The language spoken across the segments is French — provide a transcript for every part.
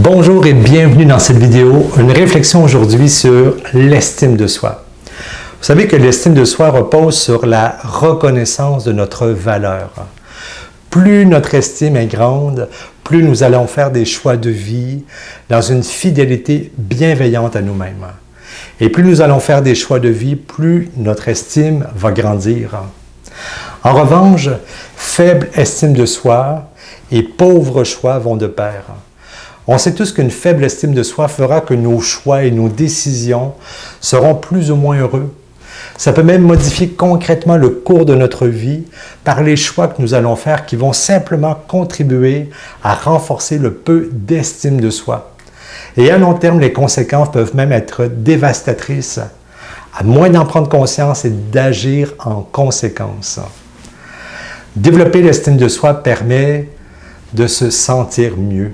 Bonjour et bienvenue dans cette vidéo. Une réflexion aujourd'hui sur l'estime de soi. Vous savez que l'estime de soi repose sur la reconnaissance de notre valeur. Plus notre estime est grande, plus nous allons faire des choix de vie dans une fidélité bienveillante à nous-mêmes. Et plus nous allons faire des choix de vie, plus notre estime va grandir. En revanche, faible estime de soi et pauvre choix vont de pair. On sait tous qu'une faible estime de soi fera que nos choix et nos décisions seront plus ou moins heureux. Ça peut même modifier concrètement le cours de notre vie par les choix que nous allons faire qui vont simplement contribuer à renforcer le peu d'estime de soi. Et à long terme, les conséquences peuvent même être dévastatrices, à moins d'en prendre conscience et d'agir en conséquence. Développer l'estime de soi permet de se sentir mieux.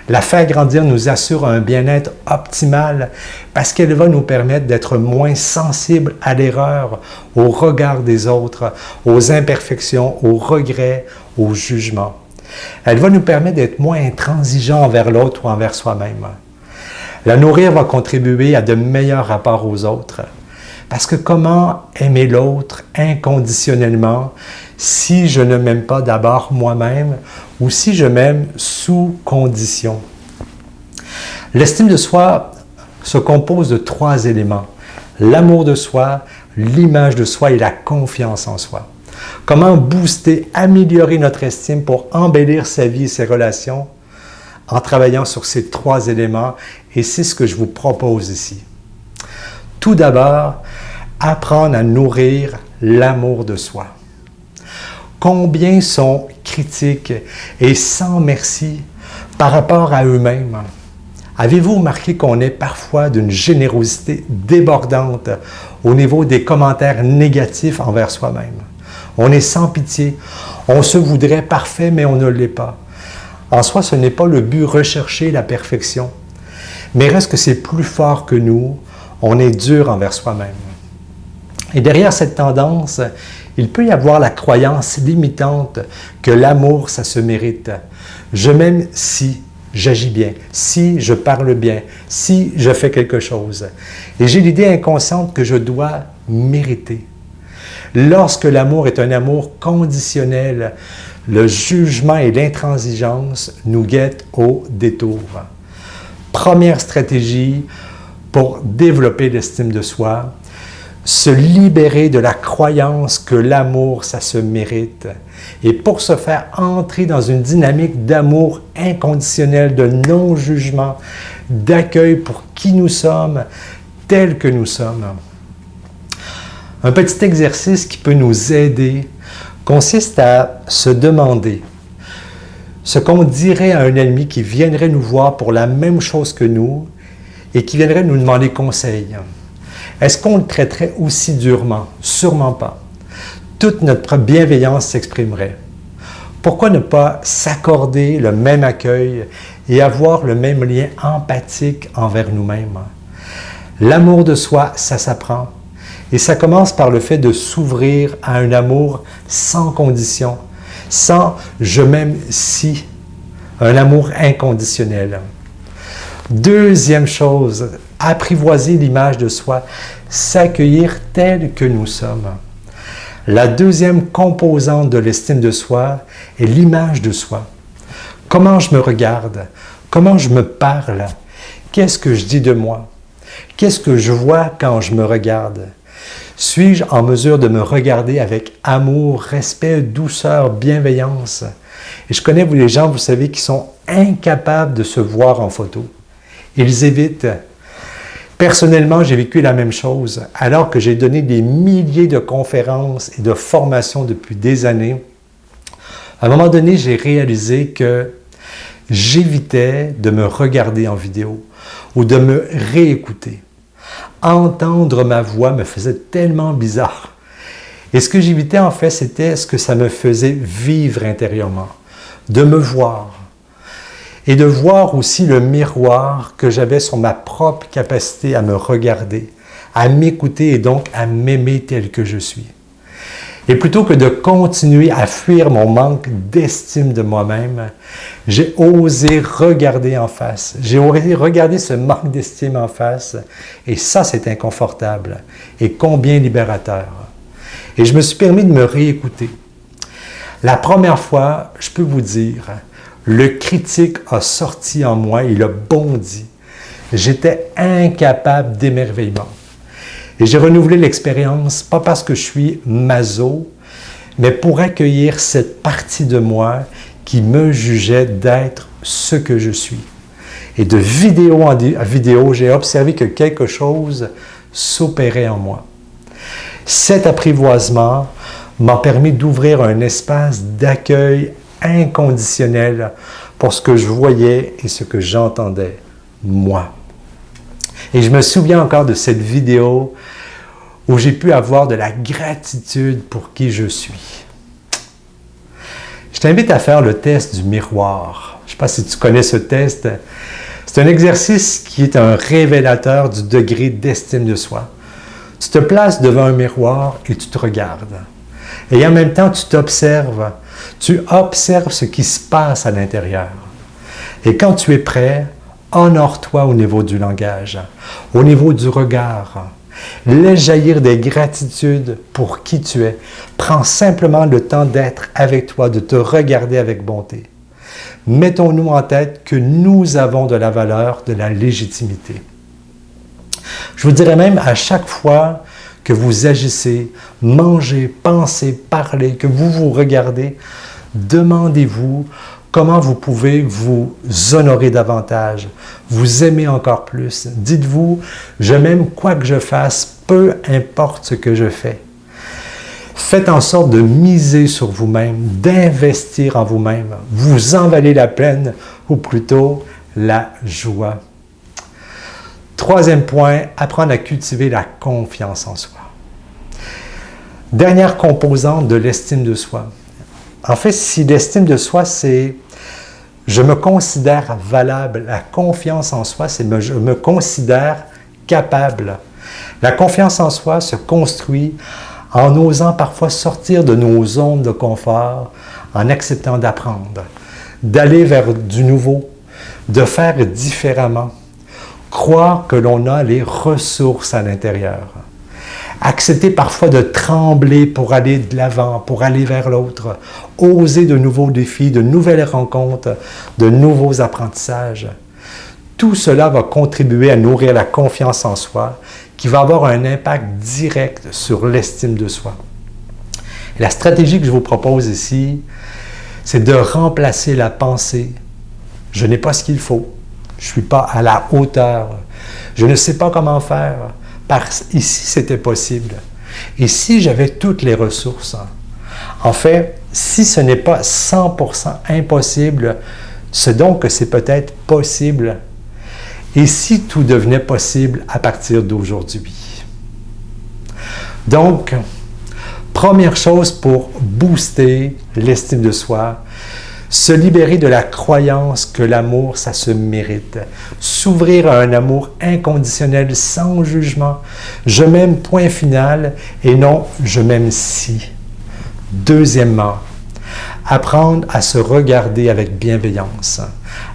La faire grandir nous assure un bien-être optimal parce qu'elle va nous permettre d'être moins sensibles à l'erreur, au regard des autres, aux imperfections, aux regrets, aux jugements. Elle va nous permettre d'être moins intransigeants envers l'autre ou envers soi-même. La nourrir va contribuer à de meilleurs rapports aux autres. Parce que comment aimer l'autre inconditionnellement si je ne m'aime pas d'abord moi-même ou si je m'aime sous condition? L'estime de soi se compose de 3 éléments. L'amour de soi, l'image de soi et la confiance en soi. Comment booster, améliorer notre estime pour embellir sa vie et ses relations en travaillant sur ces 3 éléments, et c'est ce que je vous propose ici. Tout d'abord, apprendre à nourrir l'amour de soi. Combien sont critiques et sans merci par rapport à eux-mêmes? Avez-vous remarqué qu'on est parfois d'une générosité débordante au niveau des commentaires négatifs envers soi-même? On est sans pitié, on se voudrait parfait, mais on ne l'est pas. En soi, ce n'est pas le but rechercher la perfection, mais reste que c'est plus fort que nous, on est dur envers soi-même. Et derrière cette tendance, il peut y avoir la croyance limitante que l'amour, ça se mérite. Je m'aime si j'agis bien, si je parle bien, si je fais quelque chose. Et j'ai l'idée inconsciente que je dois mériter. Lorsque l'amour est un amour conditionnel, le jugement et l'intransigeance nous guettent au détour. Première stratégie pour développer l'estime de soi, se libérer de la croyance que l'amour, ça se mérite. Et pour se faire entrer dans une dynamique d'amour inconditionnel, de non-jugement, d'accueil pour qui nous sommes, tel que nous sommes. Un petit exercice qui peut nous aider consiste à se demander ce qu'on dirait à un ami qui viendrait nous voir pour la même chose que nous et qui viendrait nous demander conseil. Est-ce qu'on le traiterait aussi durement? Sûrement pas. Toute notre bienveillance s'exprimerait. Pourquoi ne pas s'accorder le même accueil et avoir le même lien empathique envers nous-mêmes? L'amour de soi, ça s'apprend. Et ça commence par le fait de s'ouvrir à un amour sans condition, sans « je m'aime si », un amour inconditionnel. Deuxième chose, apprivoiser l'image de soi, s'accueillir tel que nous sommes. La deuxième composante de l'estime de soi est l'image de soi. Comment je me regarde? Comment je me parle? Qu'est-ce que je dis de moi? Qu'est-ce que je vois quand je me regarde? Suis-je en mesure de me regarder avec amour, respect, douceur, bienveillance? Et je connais les gens, vous savez, qui sont incapables de se voir en photo. Ils évitent. Personnellement, j'ai vécu la même chose. Alors que j'ai donné des milliers de conférences et de formations depuis des années, à un moment donné, j'ai réalisé que j'évitais de me regarder en vidéo ou de me réécouter. Entendre ma voix me faisait tellement bizarre. Et ce que j'évitais en fait, c'était ce que ça me faisait vivre intérieurement. De me voir. Et de voir aussi le miroir que j'avais sur ma propre capacité à me regarder, à m'écouter et donc à m'aimer tel que je suis. Et plutôt que de continuer à fuir mon manque d'estime de moi-même, j'ai osé regarder en face. J'ai osé regarder ce manque d'estime en face. Et ça, c'est inconfortable. Et combien libérateur. Et je me suis permis de me réécouter. La première fois, je peux vous dire, le critique a sorti en moi, il a bondi. J'étais incapable d'émerveillement. Et j'ai renouvelé l'expérience, pas parce que je suis maso, mais pour accueillir cette partie de moi qui me jugeait d'être ce que je suis. Et de vidéo en vidéo, j'ai observé que quelque chose s'opérait en moi. Cet apprivoisement m'a permis d'ouvrir un espace d'accueil inconditionnel pour ce que je voyais et ce que j'entendais, moi. Et je me souviens encore de cette vidéo où j'ai pu avoir de la gratitude pour qui je suis. Je t'invite à faire le test du miroir. Je ne sais pas si tu connais ce test. C'est un exercice qui est un révélateur du degré d'estime de soi. Tu te places devant un miroir et tu te regardes. Et en même temps, tu t'observes. Tu observes ce qui se passe à l'intérieur. Et quand tu es prêt, honore-toi au niveau du langage, au niveau du regard. Laisse jaillir des gratitudes pour qui tu es. Prends simplement le temps d'être avec toi, de te regarder avec bonté. Mettons-nous en tête que nous avons de la valeur, de la légitimité. Je vous dirais même à chaque fois que vous agissez, mangez, pensez, parlez, que vous vous regardez, demandez-vous comment vous pouvez vous honorer davantage, vous aimer encore plus. Dites-vous, je m'aime quoi que je fasse, peu importe ce que je fais. Faites en sorte de miser sur vous-même, d'investir en vous-même. Vous en valez la peine, ou plutôt la joie. Troisième point, apprendre à cultiver la confiance en soi. Dernière composante de l'estime de soi. En fait, si l'estime de soi, c'est je me considère valable, la confiance en soi, c'est je me considère capable. La confiance en soi se construit en osant parfois sortir de nos zones de confort, en acceptant d'apprendre, d'aller vers du nouveau, de faire différemment, croire que l'on a les ressources à l'intérieur. Accepter parfois de trembler pour aller de l'avant, pour aller vers l'autre, oser de nouveaux défis, de nouvelles rencontres, de nouveaux apprentissages. Tout cela va contribuer à nourrir la confiance en soi, qui va avoir un impact direct sur l'estime de soi. La stratégie que je vous propose ici, c'est de remplacer la pensée « je n'ai pas ce qu'il faut »,« je ne suis pas à la hauteur »,« je ne sais pas comment faire », parce ici c'était possible. Et si j'avais toutes les ressources, en fait, si ce n'est pas 100% impossible, c'est donc que c'est peut-être possible. Et si tout devenait possible à partir d'aujourd'hui? Donc, première chose pour booster l'estime de soi, se libérer de la croyance que l'amour, ça se mérite. S'ouvrir à un amour inconditionnel, sans jugement. Je m'aime, point final, et non, je m'aime si. Deuxièmement, apprendre à se regarder avec bienveillance,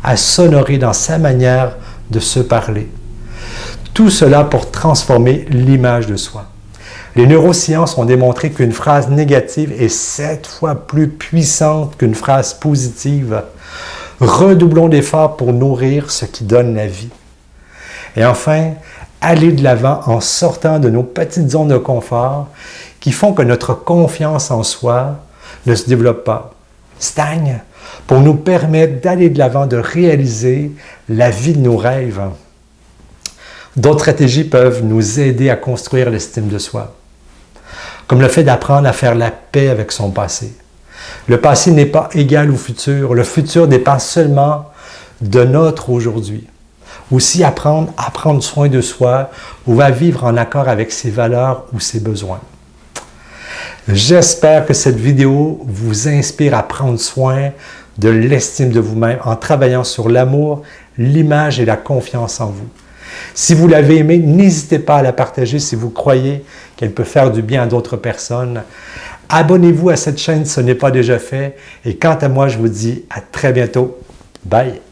à s'honorer dans sa manière de se parler. Tout cela pour transformer l'image de soi. Les neurosciences ont démontré qu'une phrase négative est 7 fois plus puissante qu'une phrase positive. Redoublons d'efforts pour nourrir ce qui donne la vie. Et enfin, aller de l'avant en sortant de nos petites zones de confort qui font que notre confiance en soi ne se développe pas, stagne, pour nous permettre d'aller de l'avant, de réaliser la vie de nos rêves. D'autres stratégies peuvent nous aider à construire l'estime de soi, comme le fait d'apprendre à faire la paix avec son passé. Le passé n'est pas égal au futur. Le futur dépend seulement de notre aujourd'hui. Aussi apprendre à prendre soin de soi ou à vivre en accord avec ses valeurs ou ses besoins. J'espère que cette vidéo vous inspire à prendre soin de l'estime de vous-même en travaillant sur l'amour, l'image et la confiance en vous. Si vous l'avez aimée, n'hésitez pas à la partager si vous croyez qu'elle peut faire du bien à d'autres personnes. Abonnez-vous à cette chaîne si ce n'est pas déjà fait. Et quant à moi, je vous dis à très bientôt. Bye!